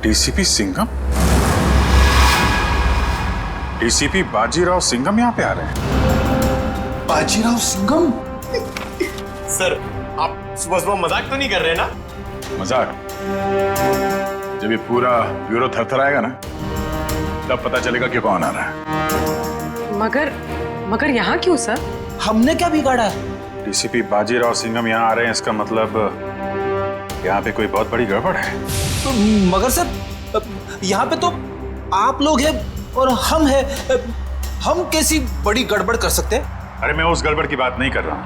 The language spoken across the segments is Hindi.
डीसीपी सिंघम? डीसीपी बाजीराव सिंघम यहाँ पे आ रहे हैं? बाजीराव सिंघम? सर, आप सुबह मजाक तो नहीं कर रहे ना? मजाक? जब ये पूरा ब्यूरो थरथराएगा ना, तब पता चलेगा कि कौन आ रहा है। मगर यहाँ क्यों सर? हमने क्या बिगाड़ा है? डीसीपी बाजीराव सिंघम यहाँ आ रहे हैं, इसका मतलब यहाँ पे कोई बहुत बड़ी गड़बड़ है। तो मगर सर, यहाँ पे तो आप लोग हैं और हम हैं। हम कैसी बड़ी गड़बड़ कर सकते हैं? अरे मैं उस गड़बड़ की बात नहीं कर रहा हूँ,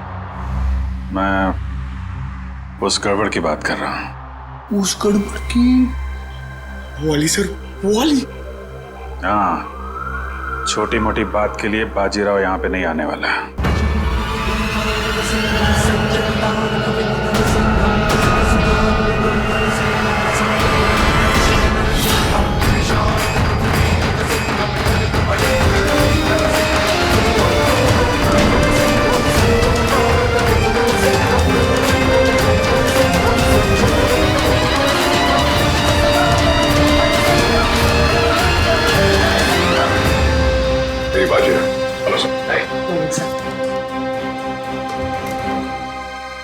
मैं उस गड़बड़ की बात कर रहा हूँ। उस गड़बड़ की? वाली सर, वाली? हाँ, छोटी मोटी बात के लिए बाजीराव यहाँ पे नहीं आने वाला।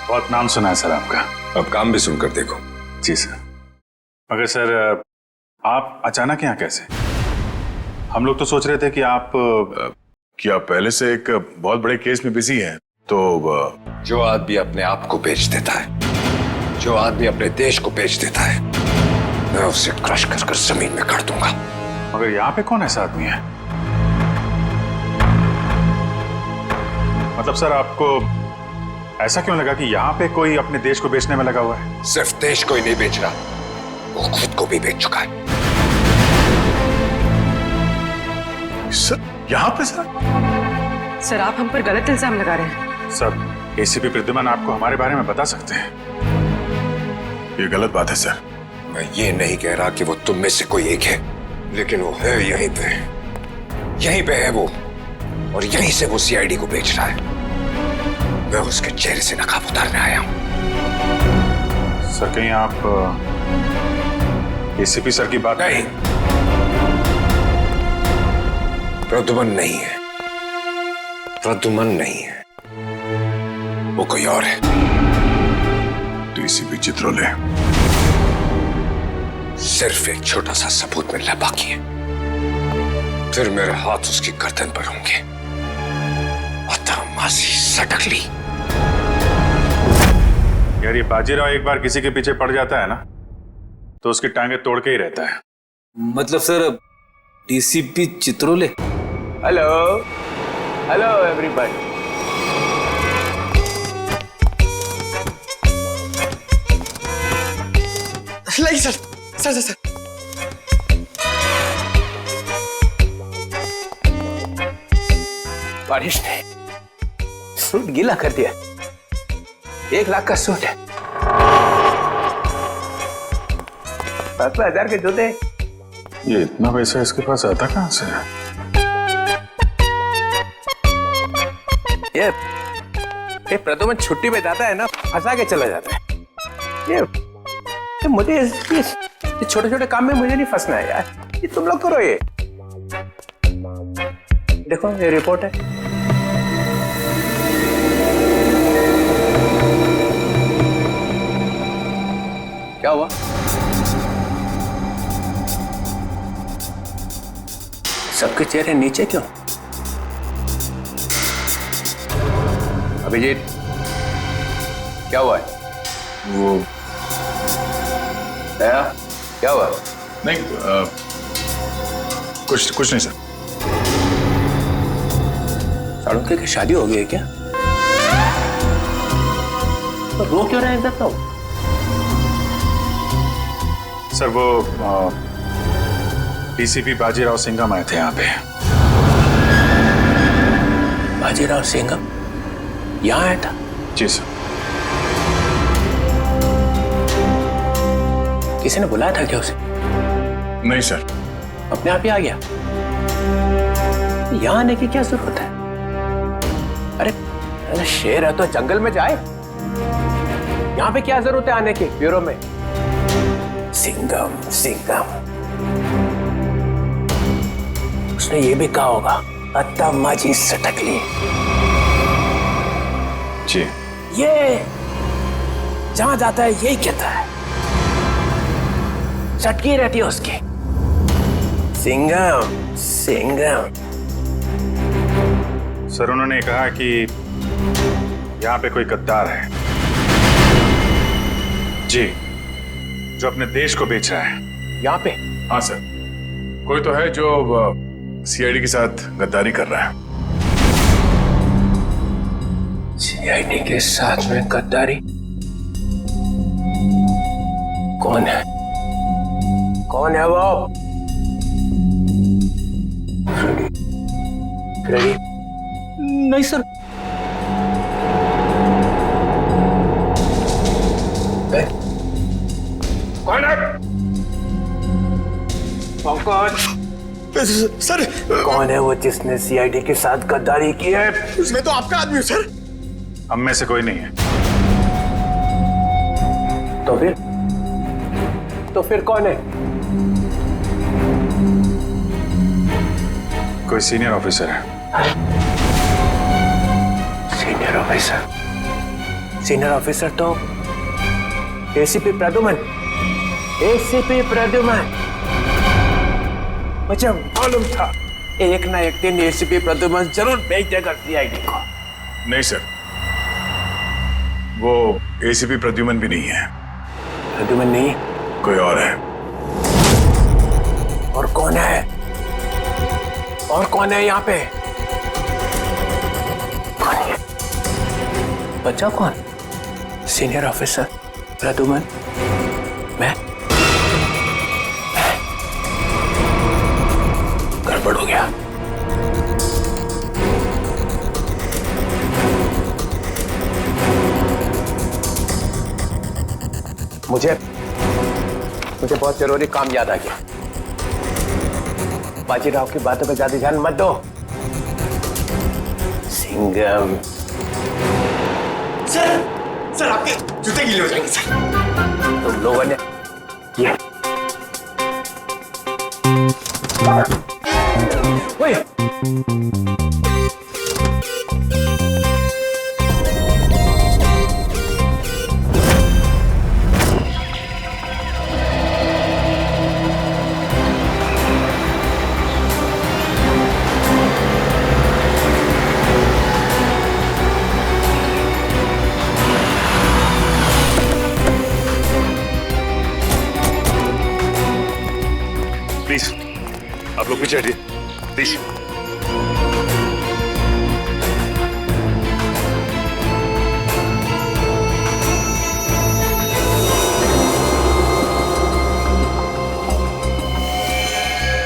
बहुत नाम सुना है सर आपका। अब काम भी सुनकर देखो। जी सर। मगर सर, आप अचानक यहाँ कैसे? हम लोग तो सोच रहे थे कि आप पहले से एक बहुत बड़े केस में बिजी हैं, तो जो आदमी अपने आप को बेच देता है, जो आदमी अपने देश को बेच देता है, मैं उसे क्रश कर कर जमीन में गाड़ दूंगा। मगर यहाँ पे कौन ऐसा आदमी है? मतलब सर, आपको ऐसा क्यों लगा कि यहाँ पे कोई अपने देश को बेचने में लगा हुआ है? सिर्फ देश को ही नहीं बेच रहा, वो खुद को भी बेच चुका है। सर, यहाँ पे सर, आप हम पर गलत इल्जाम लगा रहे हैं। सर, एसीपी प्रद्युमन आपको हमारे बारे में बता सकते हैं। ये गलत बात है सर। मैं ये नहीं कह रहा कि वो तुम में से कोई एक है, लेकिन वो है यहीं पे है वो, और यहीं से वो सीआईडी को बेच रहा है। मैं उसके चेहरे से नकाब उतारने आया हूं। सर, कहीं आप एसीपी सर की बात? नहीं, प्रद्युमन नहीं है, प्रद्युमन नहीं है, वो कोई और है। डीसीपी चित्रोले। सिर्फ एक छोटा सा सबूत मिलना बाकी है, फिर मेरे हाथ उसकी गर्दन पर होंगे। मासी सटकली। यार, ये बाजीराव एक बार किसी के पीछे पड़ जाता है ना, तो उसकी टांगे तोड़ के ही रहता है। मतलब sir, DCP Chitrole? Hello hello everybody. नहीं सर, सर सर सर बारिश ने सूट गीला कर दिया। 1 लाख का सूट है, 15,000 के जूते। ये इतना पैसा इसके पास आता कहां से? ये प्रद्युमन छुट्टी पे जाता है ना, फंसा के चला जाता है। ये मुझे ये छोटे छोटे काम में मुझे नहीं फंसना है यार। ये तुम लोग करो। ये देखो, ये रिपोर्ट है। क्या हुआ? सबके चेहरे नीचे क्यों? अभिजीत, क्या हुआ है? वो दया, क्या हुआ? नहीं, कुछ नहीं सर। साड़ुंके की शादी हो गई है क्या? तो रो क्यों रहे हैं इधर? तो सर, वो डीसीपी बाजीराव सिंघम आए थे यहाँ पे। बाजीराव सिंघम यहाँ आया था? जी सर। किसी ने बुलाया था क्या उसे? नहीं सर। अपने आप ही आ गया? यहाँ आने की क्या जरूरत है? अरे शेर है तो जंगल में जाए। यहाँ पे क्या जरूरत है आने की? ब्यूरो में सिंघम सिंघम। उसने ये भी कहा होगा अत्ता माझी सटकली। जी। ये जहां जाता है यही कहता है, चटकी रहती है उसकी। सिंघम सिंघम। सर उन्होंने कहा कि यहाँ पे कोई गद्दार है जी, जो अपने देश को बेच रहा है। यहाँ पे? हाँ सर, कोई तो है जो सीआईडी के साथ गद्दारी कर रहा है। सीआईडी के साथ में गद्दारी? कौन है? कौन है वो? फ्रेडी? नहीं सर। कौन है? कौन? सर कौन है वो जिसने सीआईडी के साथ गद्दारी की है? मैं तो आपका आदमी हूँ सर। हम में से कोई नहीं है। तो फिर कौन है? कोई सीनियर ऑफिसर है। Senior officer? सीनियर ऑफिसर तो एसीपी प्रद्युमन। एसीपी प्रद्युमन, मुझे मालूम था एक ना एक दिन एसीपी प्रद्युमन जरूर भेज देगा सीआईडी को। नहीं सर, वो एसीपी प्रद्युमन भी नहीं है। प्रद्युमन नहीं? कोई और है। और कौन है? और कौन है यहाँ पे? कौन है? बच्चा कौन? सीनियर ऑफिसर प्रद्युमन, मैं? गड़बड़ हो गया। मुझे बहुत जरूरी काम याद आ गया। बाजीराव की बातों पे ज्यादा ध्यान मत दो। सिंघम। सर आपके जूते गीले हो जाएंगे सर। तुम लोगों ने ये ओए, प्लीज आप लोग पीछे हटिए प्लीज।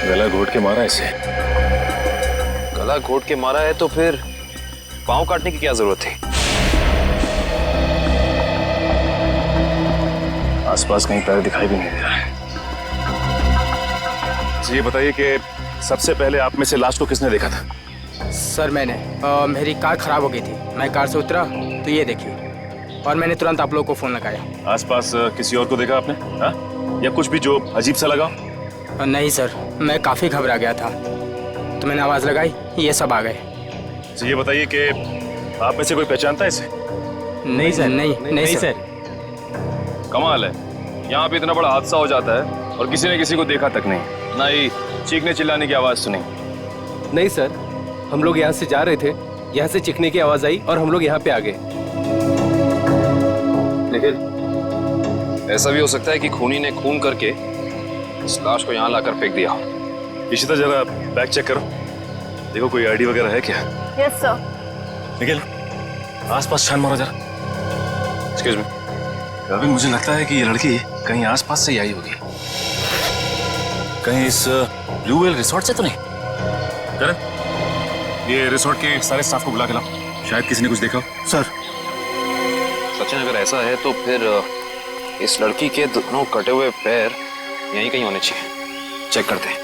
गला घोट के मारा इसे। गला घोट के मारा है तो फिर पांव काटने की क्या जरूरत थी? आसपास कहीं पैर दिखाई भी नहीं दे रहा है। ये बताइए कि सबसे पहले आप में से लाश को किसने देखा था? सर मैंने मेरी कार खराब हो गई थी, मैं कार से उतरा तो ये देखिए, और मैंने तुरंत आप लोगों को फोन लगाया। आसपास किसी और को देखा आपने? हाँ? या कुछ भी जो अजीब सा लगा? नहीं सर, मैं काफी घबरा गया था तो मैंने आवाज लगाई, ये सब आ गए। ये बताइए कि आप में से कोई पहचानता है इसे? नहीं सर, नहीं सर। कमाल है, यहाँ पे इतना बड़ा हादसा हो जाता है और किसी ने किसी को देखा तक नहीं, ना ही चीखने चिल्लाने की आवाज सुनी। नहीं सर, हम लोग यहाँ से जा रहे थे, यहाँ से चीखने की आवाज आई और हम लोग यहाँ पे आ गए। लेकिन ऐसा भी हो सकता है कि खूनी ने खून करके इस लाश को यहाँ लाकर फेंक दिया। इशिता जरा बैग चेक करो, देखो कोई आईडी वगैरह है क्या? Yes sir. निखिल आसपास छान मारो जरा। Excuse me. अभी मुझे लगता है कि ये लड़की कहीं आसपास से ही आई होगी। कहीं इस ब्लू वेल रिसोर्ट से तो नहीं? करण, ये रिसोर्ट के सारे स्टाफ को बुला के लाओ, शायद किसी ने कुछ देखा हो। सर सचिन अगर ऐसा है तो फिर इस लड़की के दोनों कटे हुए पैर यहीं कहीं होने चाहिए। चेक करते हैं।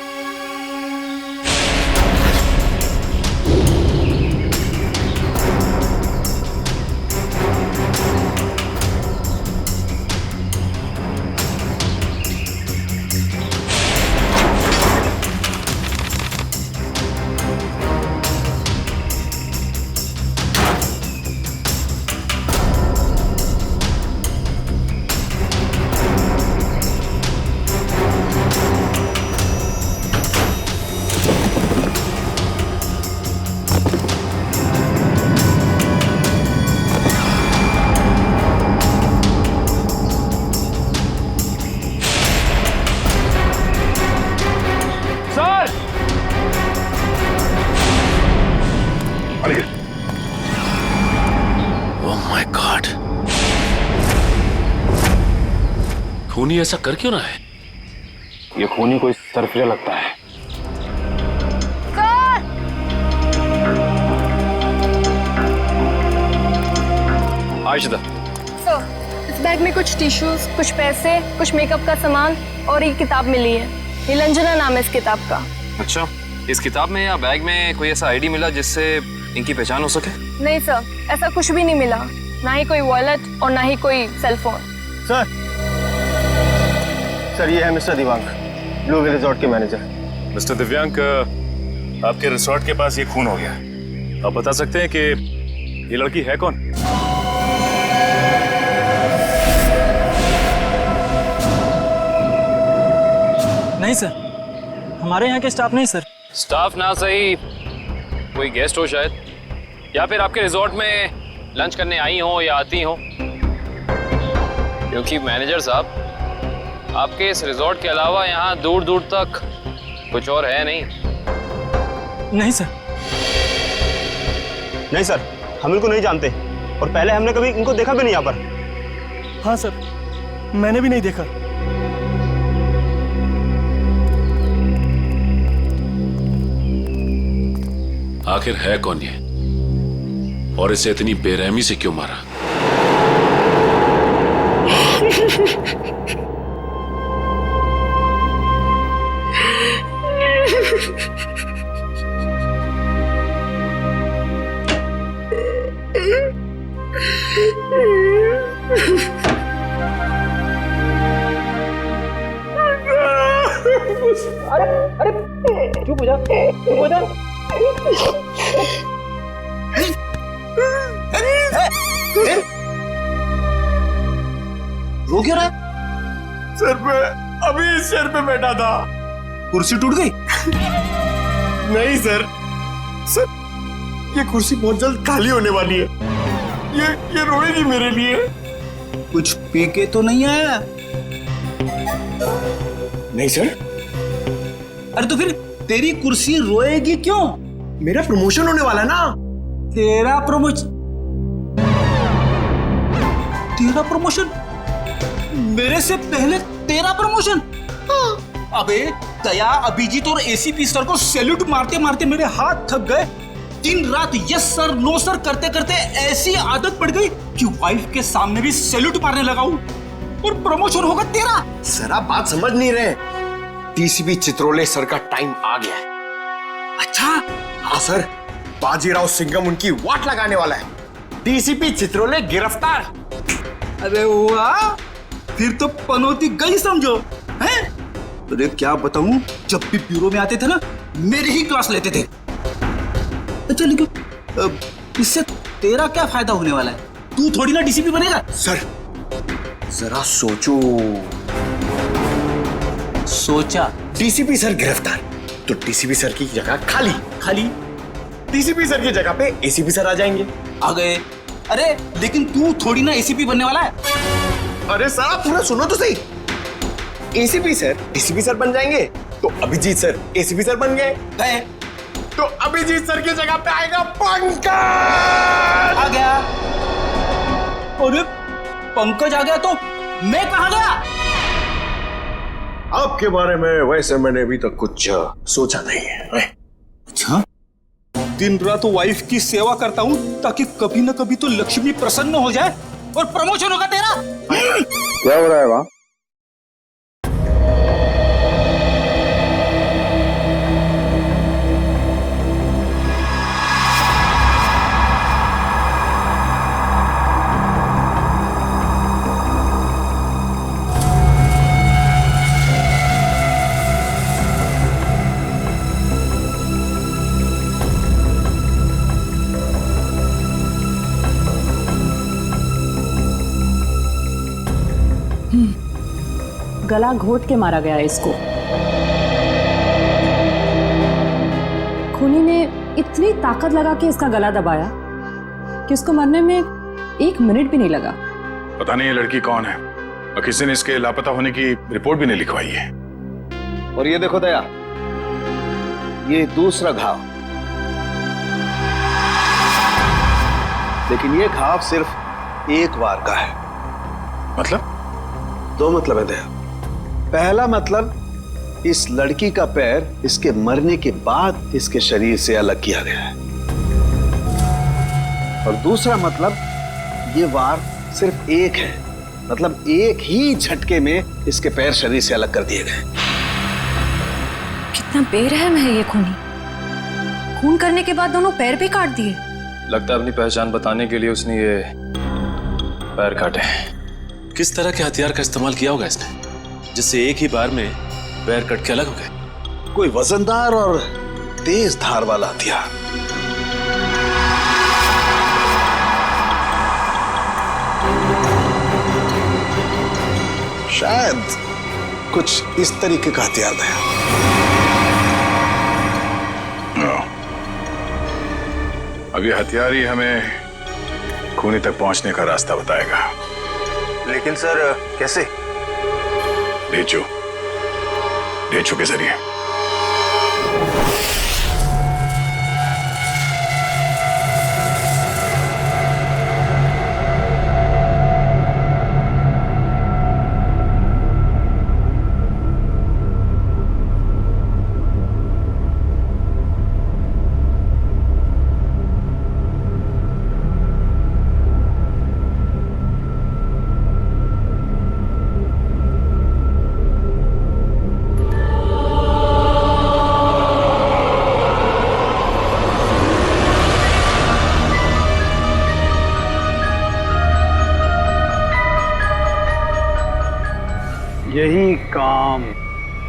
खूनी ऐसा कर क्यों ना है? ये खूनी कोई सरफिरा लगता है। आयशा, सर, इस बैग में कुछ टिश्यूज, कुछ पैसे, कुछ मेकअप का सामान और एक किताब मिली है। नीलंजना नाम है इस किताब का। अच्छा, इस किताब में या बैग में कोई ऐसा आईडी मिला जिससे इनकी पहचान हो सके? नहीं सर, ऐसा कुछ भी नहीं मिला, ना ही कोई वॉलेट और ना ही कोई सेल फोन। सर ये है mister Divang, blue whale resort के मैनेजर। मिस्टर दिव्यांक, आपके रिसोर्ट के पास ये खून हो गया। आप बता सकते हैं कि ये लड़की है कौन? नहीं सर, हमारे यहाँ के स्टाफ नहीं सर। स्टाफ ना सही, कोई गेस्ट हो शायद, या फिर आपके रिजॉर्ट में लंच करने आई हो या आती हो। क्योंकि मैनेजर साहब, आपके इस रिजॉर्ट के अलावा यहाँ दूर दूर तक कुछ और है नहीं। नहीं सर। नहीं सर, हम इनको नहीं जानते और पहले हमने कभी इनको देखा भी नहीं यहाँ पर। हाँ सर, मैंने भी नहीं देखा। आखिर है कौन ये, और इसे इतनी बेरहमी से क्यों मारा? अरे चुप हो जा, चुप हो जा। रो क्यों रहा? सर पे अभी इस चेयर पे बैठा था, कुर्सी टूट गई? नहीं सर, सर ये कुर्सी बहुत जल्द खाली होने वाली है। ये रोएगी मेरे लिए। कुछ पी के तो नहीं आया? नहीं सर। अरे तो फिर तेरी कुर्सी रोएगी क्यों? मेरा प्रमोशन होने वाला है ना। तेरा प्रमोशन? तेरा प्रमोशन? मेरे से पहले तेरा प्रमोशन? अबे दया, अभिजीत और एसीपी सर को सैल्यूट मारते मारते मेरे हाथ थक गए। दिन रात यस सर नो सर करते करते ऐसी आदत पड़ गई कि वाइफ के सामने भी सैल्यूट मारने लगा हूं, और प्रमोशन होगा तेरा। सर आप बात समझ नहीं रहे। डीसीपी चित्रोले सर का टाइम आ गया है। अच्छा? हाँ सर, बाजीराव सिंघम उनकी वाट लगाने वाला है। डीसीपी चित्रोले गिरफ्तार। अरे वाह, फिर तो पनौती गई समझो। हैं? अरे क्या बताऊं, जब भी ब्यूरो में आते थे ना, मेरी ही क्लास लेते थे। अच्छा लेकिन इससे तेरा क्या फायदा होने वाला है? तू थोड़ी ना डीसीपी बनेगा। सर जरा सोचो। सोचा? डीसीपी सर गिरफ्तार तो डीसीपी सर की जगह खाली। खाली डीसीपी सर की जगह पे एसीपी सर आ जाएंगे। आ गए। अरे लेकिन तू थोड़ी ना एसीपी बनने वाला है। अरे सर आप पूरा सुनो तो सही। एसीपी सर डीसीपी सर बन जाएंगे तो अभिजीत सर एसीपी सर बन गए, तो अभिजीत सर की जगह पे आएगा पंकज। आ गया। अरे पंकज आ गया तो मैं कहां गया? आपके बारे में वैसे मैंने अभी तक कुछ सोचा नहीं है। अच्छा, दिन रात वाइफ की सेवा करता हूं ताकि कभी ना कभी तो लक्ष्मी प्रसन्न हो जाए और प्रमोशन होगा तेरा। क्या हो रहा है वहां? गला घोट के मारा गया इसको। खूनी ने इतनी ताकत लगा के इसका गला दबाया कि उसको मरने में 1 मिनट भी नहीं लगा। पता नहीं ये लड़की कौन है और किसी ने इसके लापता होने की रिपोर्ट भी नहीं लिखवाई है। और ये देखो दया, ये दूसरा घाव, लेकिन ये घाव सिर्फ एक बार का है। मतलब दो मतलब है दया। पहला मतलब इस लड़की का पैर इसके मरने के बाद इसके शरीर से अलग किया गया है, और दूसरा मतलब ये वार सिर्फ एक है, मतलब एक ही झटके में इसके पैर शरीर से अलग कर दिए गए। कितना बेरहम है ये खूनी। खून करने के बाद दोनों पैर भी काट दिए। लगता है अपनी पहचान बताने के लिए उसने ये पैर काटे। किस तरह के हथियार का इस्तेमाल किया होगा इसने, जिससे एक ही बार में पैर कट के अलग हो गए? कोई वजनदार और तेज धार वाला हथियार। शायद कुछ इस तरीके का हथियार है। अब ये हथियार ही हमें खूनी तक पहुंचने का रास्ता बताएगा। लेकिन सर कैसे? डेचू के जरिए। यही काम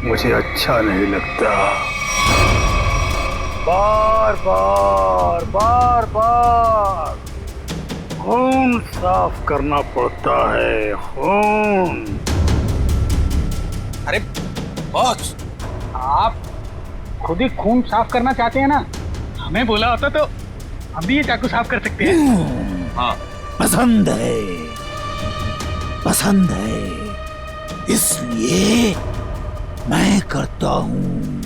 मुझे अच्छा नहीं लगता। बार बार खून साफ करना पड़ता है, खून। अरे बॉस, आप खुद ही खून साफ करना चाहते हैं ना? हमें बोला होता तो हम भी ये चाकू साफ कर सकते हैं। हाँ, पसंद है, इसलिए मैं करता हूं,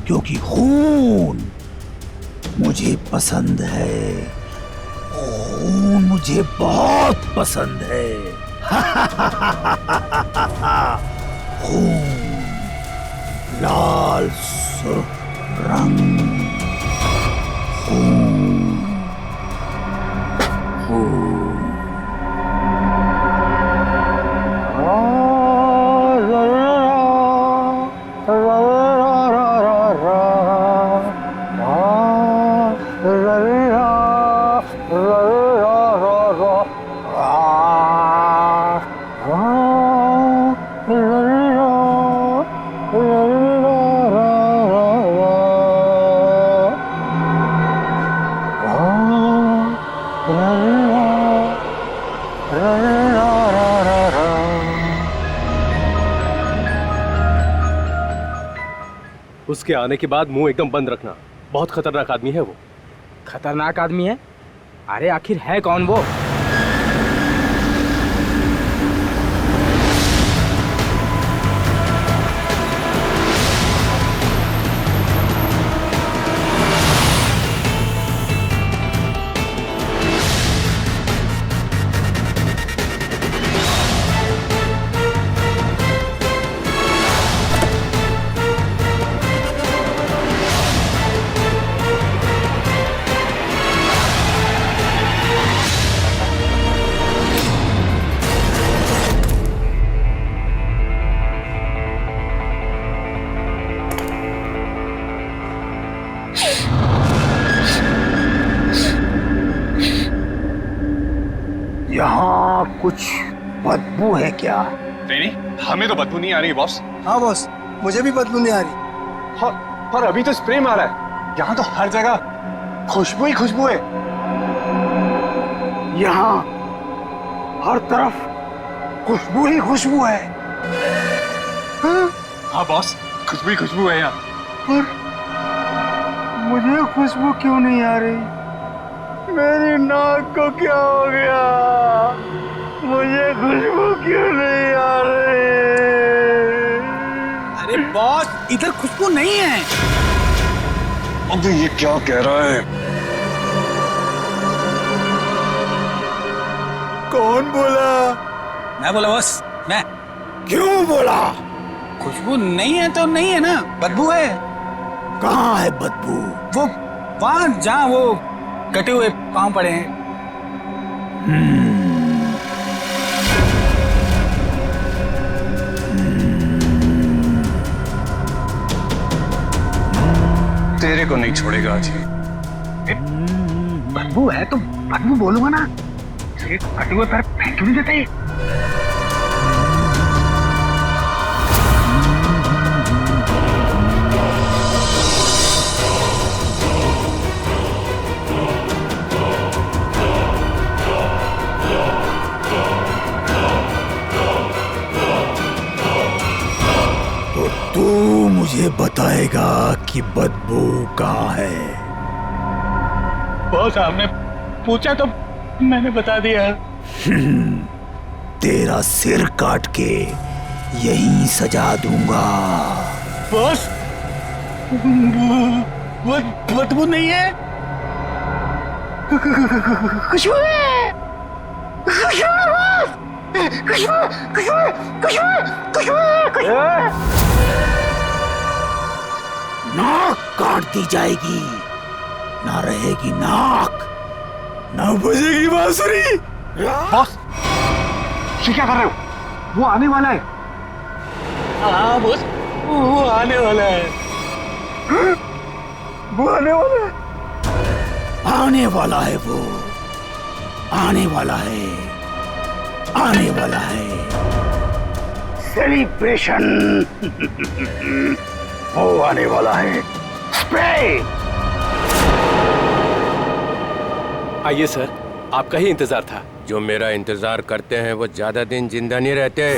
क्योंकि खून मुझे पसंद है। खून मुझे बहुत पसंद है। खून, लाल सुर्ख रंग, खून, खून। उसके आने के बाद मुंह एकदम बंद रखना। बहुत खतरनाक आदमी है वो। खतरनाक आदमी है? अरे आखिर है कौन वो? यहाँ कुछ बदबू है क्या? नहीं, हमें तो बदबू नहीं आ रही बॉस। हाँ बॉस, मुझे भी बदबू नहीं आ रही। और अभी तो स्प्रे मारा है। यहाँ तो हर जगह खुशबू ही खुशबू है। यहाँ हर तरफ खुशबू ही खुशबू है। हाँ बॉस, खुशबू ही खुशबू है यहाँ। पर मुझे खुशबू क्यों नहीं आ रही? मेरी नाक को क्या हो गया? मुझे खुशबू क्यों नहीं आ रही? अरे बॉस, इधर खुशबू नहीं है। अब ये क्या कह रहा है? कौन बोला? मैं बोला बॉस, मैं। क्यों बोला? खुशबू नहीं है तो नहीं है ना, बदबू है। कहाँ है बदबू? वो वहां जहाँ वो कटे हुए पांव पड़े हैं। तेरे को नहीं छोड़ेगा आज ये। बदबू है तो बदबू बोलूंगा ना। कटे हुए पैर फेंक क्यों नहीं देते? तो तू मुझे बताएगा कि बदबू कहाँ है? बॉस आपने पूछा तो मैंने बता दिया। तेरा सिर काट के यहीं सजा दूंगा। बॉस वो बदबू नहीं है, खुशबू है। नाक काट दी जाएगी, ना रहेगी नाक, ना बजेगी बांसुरी। बॉस क्या कर रहे हो? वो आने वाला है। हाँ बॉस, वो आने वाला है। वो आने वाला है। आने वाला है वो, आने वाला है, आने वाला है। सेलिब्रेशन वो आने वाला है। स्प्रे। आइए सर, आपका ही इंतजार था। जो मेरा इंतजार करते हैं वो ज्यादा दिन जिंदा नहीं रहते।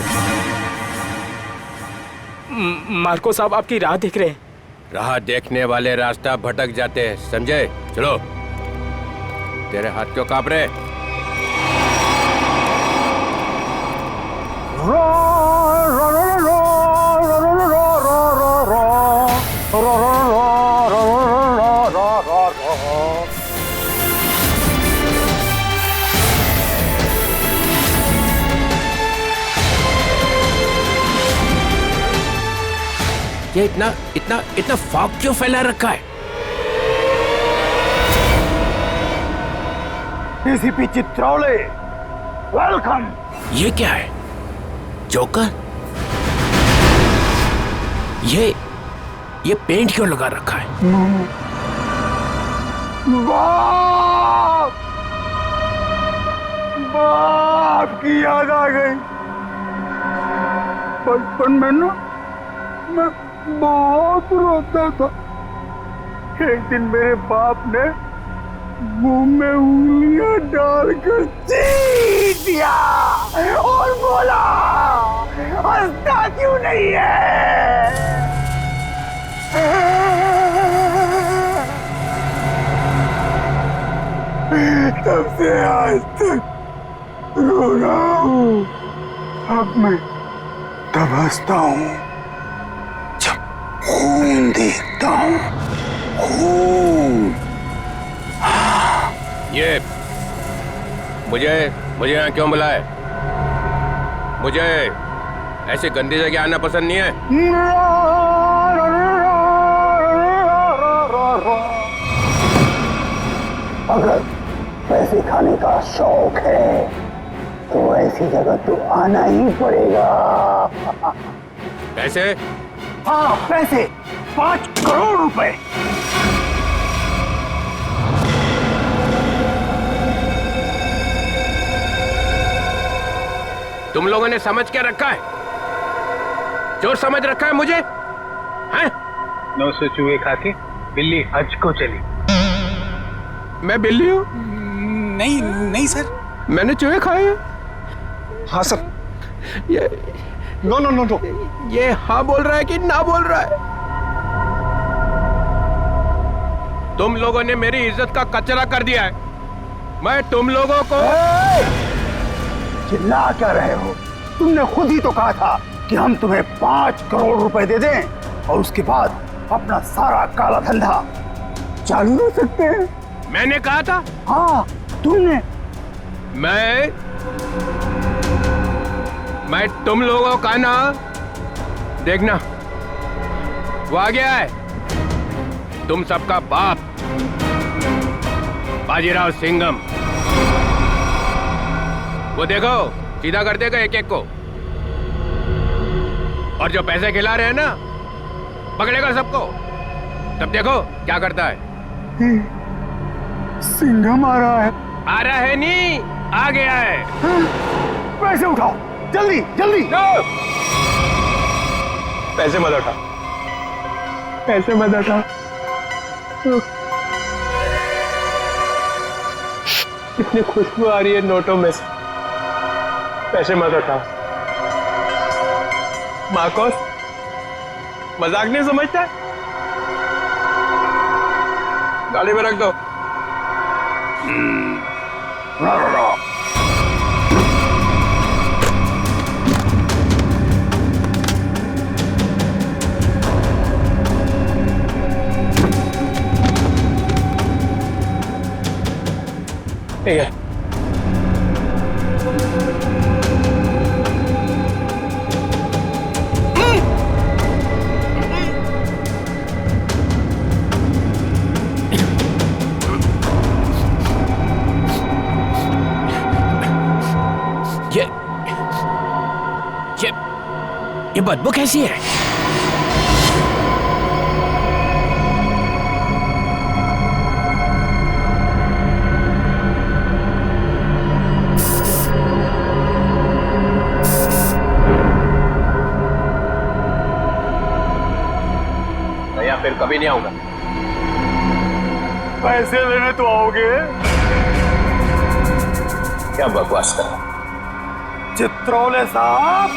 मार्को साहब आपकी राह देख रहे हैं। राह देखने वाले रास्ता भटक जाते हैं, समझे? चलो। तेरे हाथ क्यों कांप रहे? ये इतना इतना इतना फॉग क्यों फैला रखा है? ACP Chitrole, welcome. ये क्या है? जोकर? ये पेंट क्यों लगा रखा है? बाप की याद आ गई। बचपन में ना मैं बहुत रोता था। एक दिन मेरे बाप ने मुंह में उंगलियां डालकर चीर दिया और बोला, हंसता क्यों नहीं है? तब से आज तक रो रहा हूँ। अब मैं तब हंसता हूँ जब खून देखता हूँ। खून। ये मुझे यहाँ क्यों बुलाए? मुझे ऐसी गंदी जगह आना पसंद नहीं है। अगर पैसे खाने का शौक है तो ऐसी जगह तो आना ही पड़ेगा। पैसे? हाँ पैसे, 5 करोड़ रुपए। तुम लोगों ने समझ क्या रखा है? जो समझ रखा है मुझे, हैं? 900 चूहे खा के बिल्ली हज को चली। मैं बिल्ली हूँ? नहीं नहीं सर, मैंने चूहे खाए हैं। हाँ सर। ये नो नो नो नो, ये हाँ बोल रहा है कि ना बोल रहा है? तुम लोगों ने मेरी इज्जत का कचरा कर दिया है। मैं तुम लोगों को चिल्ला क्या रहे हो? तुमने खुद ही तो कहा था कि हम तुम्हें 5 करोड़ रुपए दे दें और उसके बाद अपना सारा काला धंधा चालू रख सकते हैं। मैंने कहा था? हाँ तुमने। मैं तुम लोगों का ना, देखना वो आ गया है, तुम सबका बाप बाजीराव सिंघम। वो देखो सीधा कर देगा एक एक को, और जो पैसे खिला रहे हैं ना पकड़ेगा सबको। तब देखो क्या करता है। सिंघम आ रहा है। आ रहा है नहीं, आ गया है। पैसे उठाओ जल्दी जल्दी। पैसे मत उठा, पैसे मत उठा। कितनी खुशबू आ रही है नोटों में से। पैसे मत उठा। मार्कोस मजाक नहीं समझता, गाड़ी में रख दो। ठीक है। ये बदबू कैसी है? या फिर कभी नहीं आऊंगा। पैसे लेने तो आओगे? क्या बकवास कर रहा? चित्रोले साहब,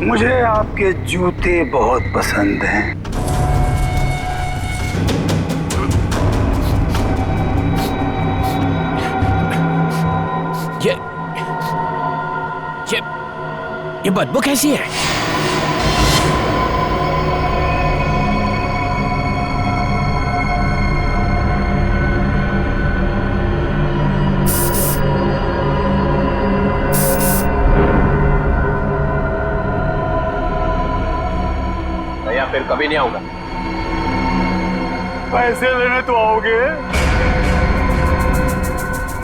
मुझे आपके जूते बहुत पसंद हैं। ये बदबू कैसी है? या फिर कभी नहीं आऊंगा। पैसे लेने तो आओगे?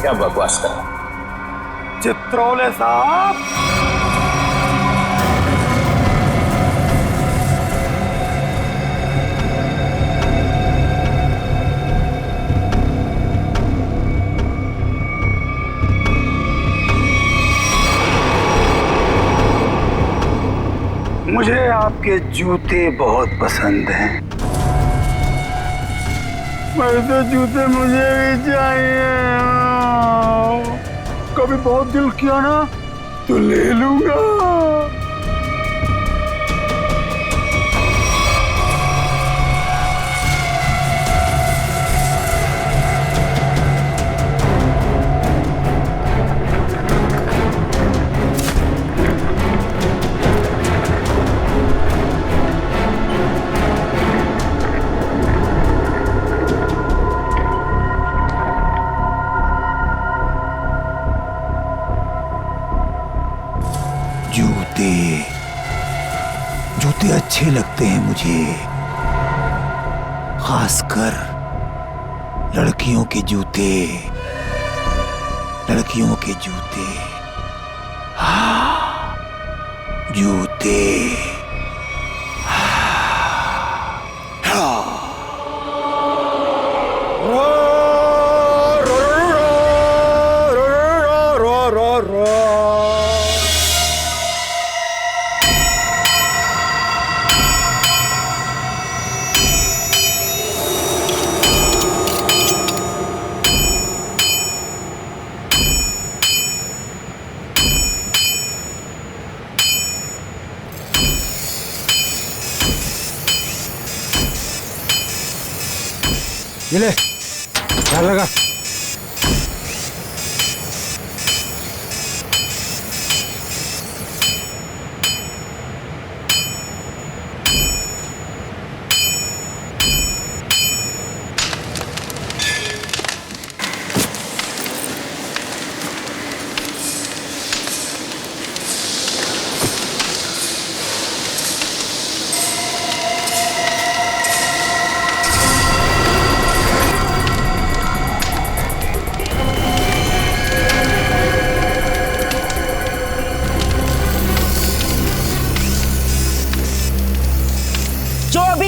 क्या बकवास कर रहा? चित्रोले साहब, मुझे आपके जूते बहुत पसंद हैं। वैसे जूते मुझे भी चाहिए। कभी बहुत दिल किया ना तो ले लूंगा। जूते अच्छे लगते हैं मुझे, खासकर लड़कियों के जूते, लड़कियों के जूते। हाँ, जूते। ये ले, ध्यान लगा।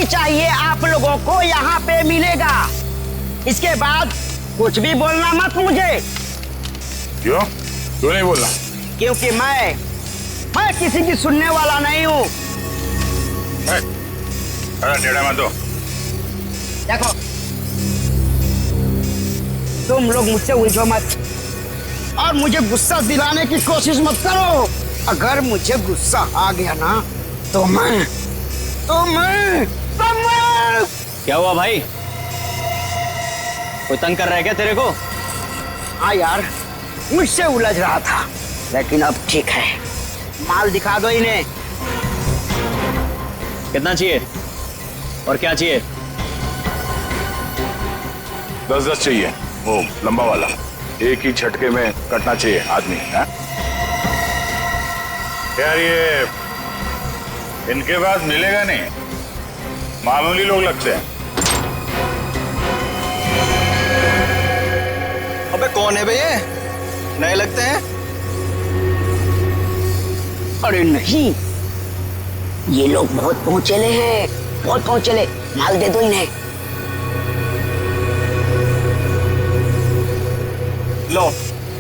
चाहिए आप लोगों को यहाँ पे मिलेगा। इसके बाद कुछ भी बोलना मत मुझे। क्यों नहीं बोलना? क्योंकि मैं किसी की सुनने वाला नहीं हूँ। टेढ़ा मत दो। देखो, तुम लोग मुझसे उलझो मत और मुझे गुस्सा दिलाने की कोशिश मत करो। अगर मुझे गुस्सा आ गया ना तो मैं क्या हुआ भाई? कोई तंग कर रहा है क्या तेरे को? हाँ यार, मुझसे उलझ रहा था, लेकिन अब ठीक है। माल दिखा दो इन्हें। कितना चाहिए और क्या चाहिए? 10 चाहिए, वो लंबा वाला, एक ही झटके में कटना चाहिए आदमी है? यार ये इनके पास मिलेगा नहीं, मामूली लोग लगते हैं। अबे कौन है बे ये? नए लगते हैं। अरे नहीं, ये लोग बहुत पहुंचेले हैं, बहुत पहुंचेले। माल दे दो इन्हें। लो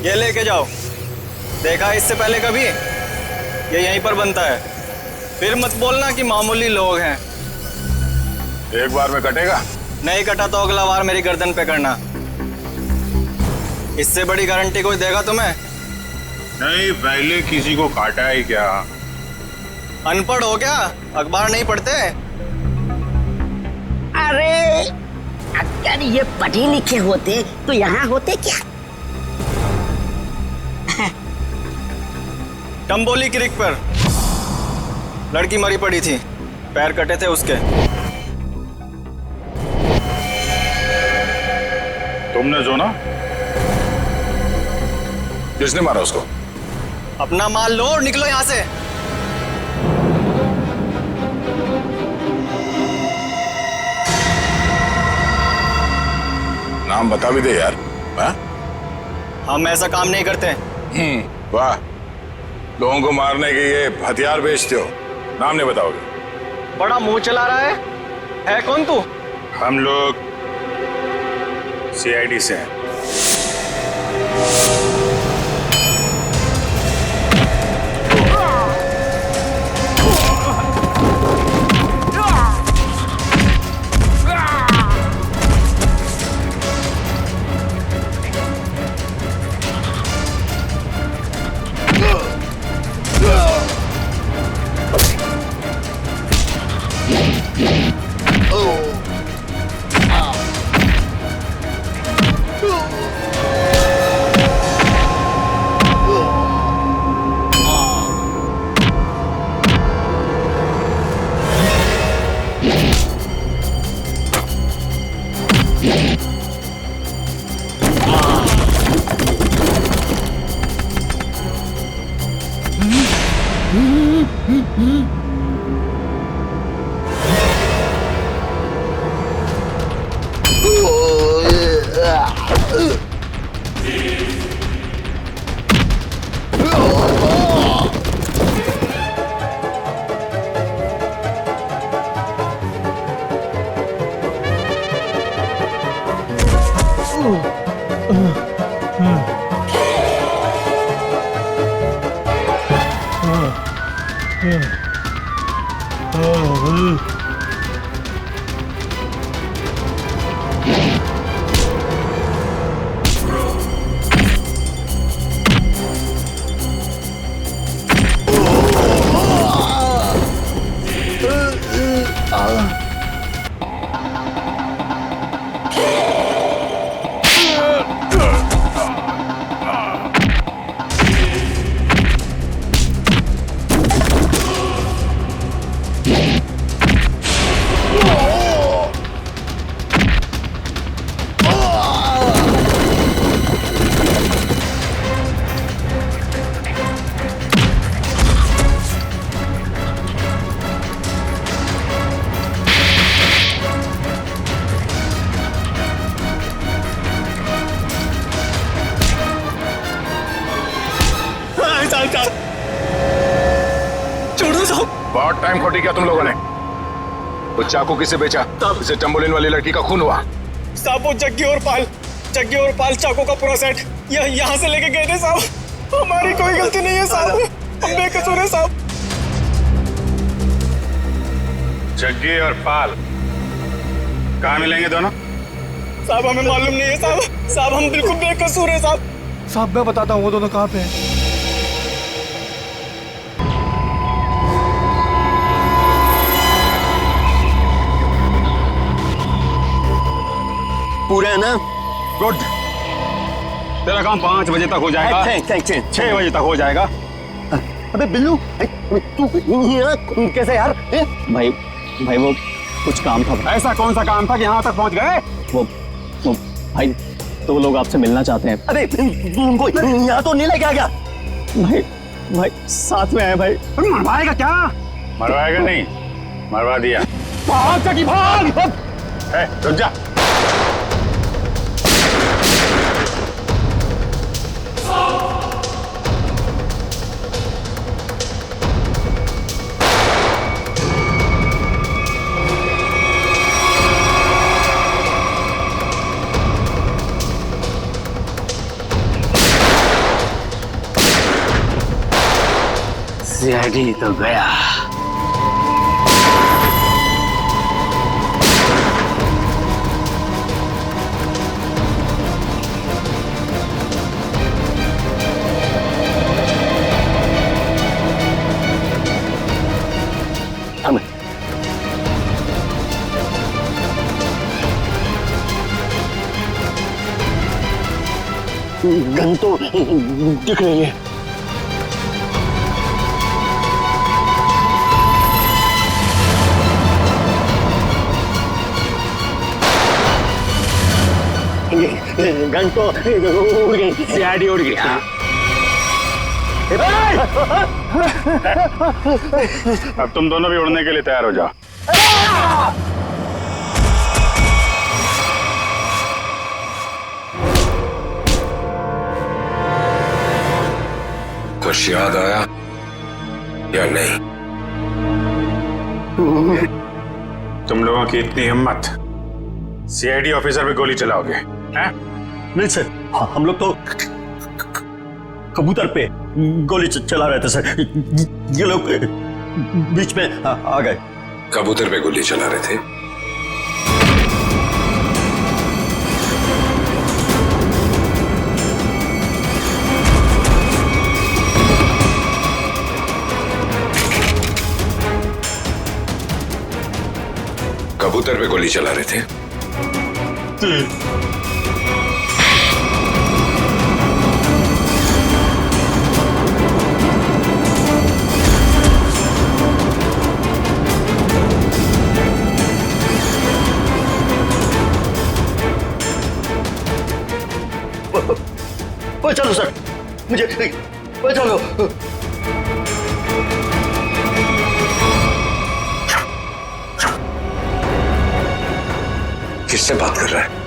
ये लेके जाओ। देखा इससे पहले कभी? ये यहीं पर बनता है। फिर मत बोलना कि मामूली लोग हैं। एक बार में कटेगा? नहीं कटा तो अगला बार मेरी गर्दन पे करना। इससे बड़ी गारंटी कोई देगा तुम्हें? नहीं, पहले किसी को काटा है क्या? अनपढ़ हो क्या? अखबार नहीं पढ़ते? अरे अगर ये पढ़े लिखे होते तो यहाँ होते क्या? टम्बोली क्रिक पर लड़की मरी पड़ी थी, पैर कटे थे उसके। तुमने जो ना? किसने मारा उसको? अपना माल लो और निकलो यहाँ से। नाम बता भी दे यार। हम ऐसा काम नहीं करते। वाह, लोगों को मारने के ये हथियार बेचते हो, नाम नहीं बताओगे? बड़ा मुंह चला रहा है कौन तू? हम लोग CID से हैं। बहुत टाइम खोटी किया तुम लोगों ने। वो चाकू किसे बेचा? इसे टम्बोलिन वाली लड़की का खून हुआ। साहब वो जग्गी और पाल चाकू का पूरा सेट यहाँ से लेके गए थे साहब। हमारी कोई गलती नहीं है साहब, हम बेकसूर है साहब। जग्गी और पाल कहाँ मिलेंगे दोनों? साहब हमें मालूम नहीं है साहब, साहब हम बिल्कुल बेकसूर है साहब। साहब मैं बताता हूँ वो दोनों कहाँ पे हैं। पूरे है ना? गुड। तेरा काम 5 बजे तक हो जाएगा। 6 बजे तक हो जाएगा। अबे बिल्लू तू यहाँ कैसे यार? भाई वो कुछ काम था। ऐसा कौन सा काम था कि यहाँ तक पहुँच गए? वो भाई तो लोग आपसे मिलना चाहते हैं। अरे उनको यहाँ तो नहीं लेके आ गया? भाई साथ में है भाई। मरवाएगा क्या? मरवाएगा नहीं, मरवा दिया। भाग। रुक जा। सीआईडी तो गया। गन तो दिख रही है। गन तो उड़ गई, सीआईडी उड़ गई। अब तुम दोनों भी उड़ने के लिए तैयार हो जाओ। कुछ याद आया या नहीं? तुम लोगों की इतनी हिम्मत, सीआईडी ऑफिसर पे गोली चलाओगे? हैं? नहीं सर, हम लोग तो कबूतर पे गोली चला रहे थे सर। ये लोग बीच में आ गए। कबूतर पे गोली चला रहे थे? कबूतर पे गोली चला रहे थे? चलो सर, मुझे चलो। किससे बात कर रहा है?